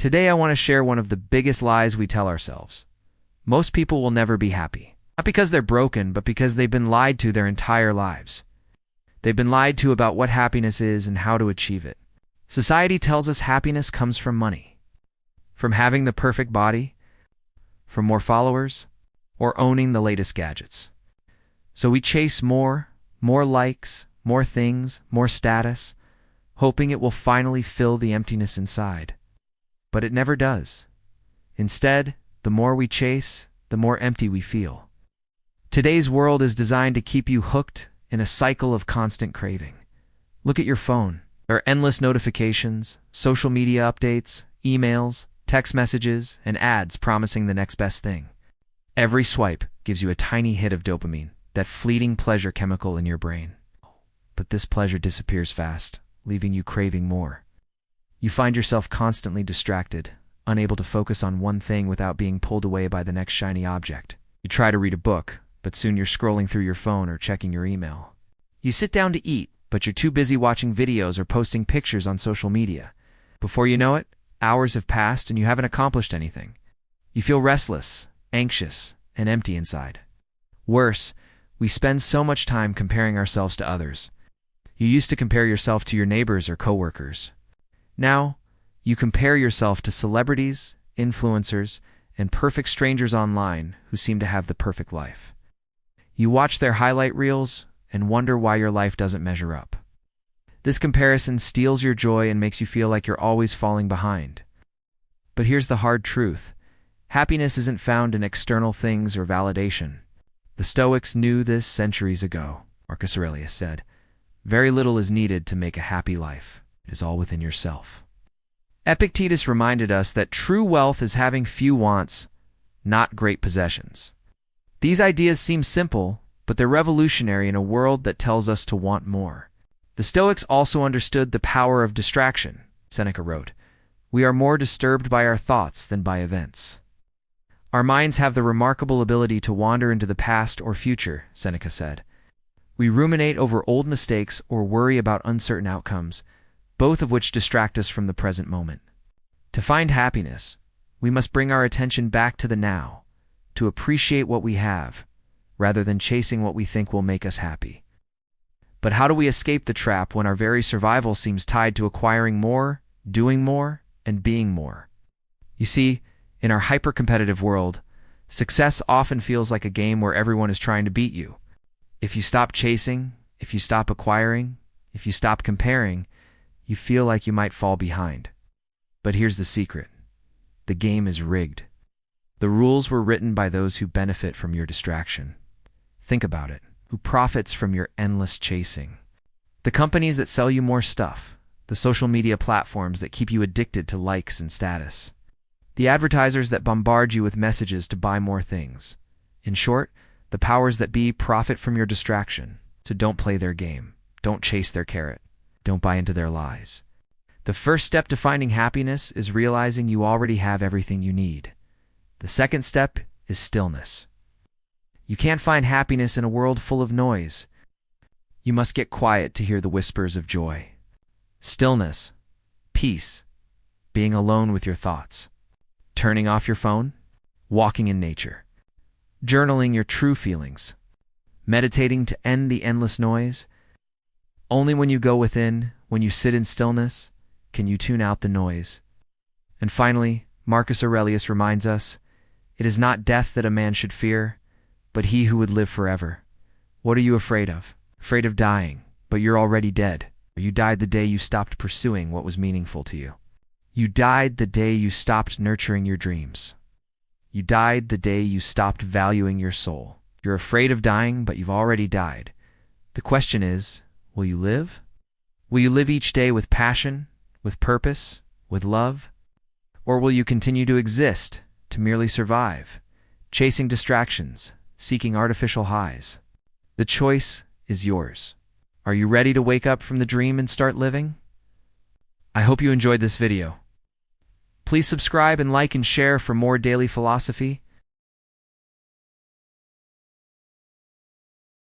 Today I want to share one of the biggest lies we tell ourselves. Most people will never be happy. Not because they're broken, but because they've been lied to their entire lives. They've been lied to about what happiness is and how to achieve it. Society tells us happiness comes from money, from having the perfect body, from more followers, or owning the latest gadgets. So we chase more likes, more things, more status, hoping it will finally fill the emptiness inside. But it never does. Instead, the more we chase, the more empty we feel. Today's world is designed to keep you hooked in a cycle of constant craving. Look at your phone. There are endless notifications, social media updates, emails, text messages, and ads promising the next best thing. Every swipe gives you a tiny hit of dopamine, that fleeting pleasure chemical in your brain. But this pleasure disappears fast, leaving you craving more. You find yourself constantly distracted, unable to focus on one thing without being pulled away by the next shiny object. You try to read a book, but soon you're scrolling through your phone or checking your email. You sit down to eat, but you're too busy watching videos or posting pictures on social media. Before you know it, hours have passed and you haven't accomplished anything. You feel restless, anxious, and empty inside. Worse, we spend so much time comparing ourselves to others. You used to compare yourself to your neighbors or coworkers. Now, you compare yourself to celebrities, influencers, and perfect strangers online who seem to have the perfect life. You watch their highlight reels and wonder why your life doesn't measure up. This comparison steals your joy and makes you feel like you're always falling behind. But here's the hard truth. Happiness isn't found in external things or validation. The Stoics knew this centuries ago. Marcus Aurelius said, "Very little is needed to make a happy life. It is all within yourself." Epictetus reminded us that true wealth is having few wants, not great possessions. These ideas seem simple, but they're revolutionary in a world that tells us to want more. The Stoics also understood the power of distraction. Seneca wrote, "We are more disturbed by our thoughts than by events." Our minds have the remarkable ability to wander into the past or future, Seneca said. We ruminate over old mistakes or worry about uncertain outcomes, both of which distract us from the present moment. To find happiness, we must bring our attention back to the now, to appreciate what we have, rather than chasing what we think will make us happy. But how do we escape the trap when our very survival seems tied to acquiring more, doing more, and being more? You see, in our hyper-competitive world, success often feels like a game where everyone is trying to beat you. If you stop chasing, if you stop acquiring, if you stop comparing, you feel like you might fall behind. But here's the secret. The game is rigged. The rules were written by those who benefit from your distraction. Think about it. Who profits from your endless chasing? The companies that sell you more stuff. The social media platforms that keep you addicted to likes and status. The advertisers that bombard you with messages to buy more things. In short, the powers that be profit from your distraction. So don't play their game. Don't chase their carrot. Don't buy into their lies. The first step to finding happiness is realizing you already have everything you need. The second step is stillness. You can't find happiness in a world full of noise. You must get quiet to hear the whispers of joy. Stillness, peace, being alone with your thoughts, turning off your phone, walking in nature, journaling your true feelings, meditating to end the endless noise. Only when you go within, when you sit in stillness, can you tune out the noise. And finally, Marcus Aurelius reminds us, it is not death that a man should fear, but he who would live forever. What are you afraid of? Afraid of dying, but you're already dead. You died the day you stopped pursuing what was meaningful to you. You died the day you stopped nurturing your dreams. You died the day you stopped valuing your soul. You're afraid of dying, but you've already died. The question is, will you live? Will you live each day with passion, with purpose, with love? Or will you continue to exist, to merely survive, chasing distractions, seeking artificial highs? The choice is yours. Are you ready to wake up from the dream and start living? I hope you enjoyed this video. Please subscribe and like and share for more daily philosophy.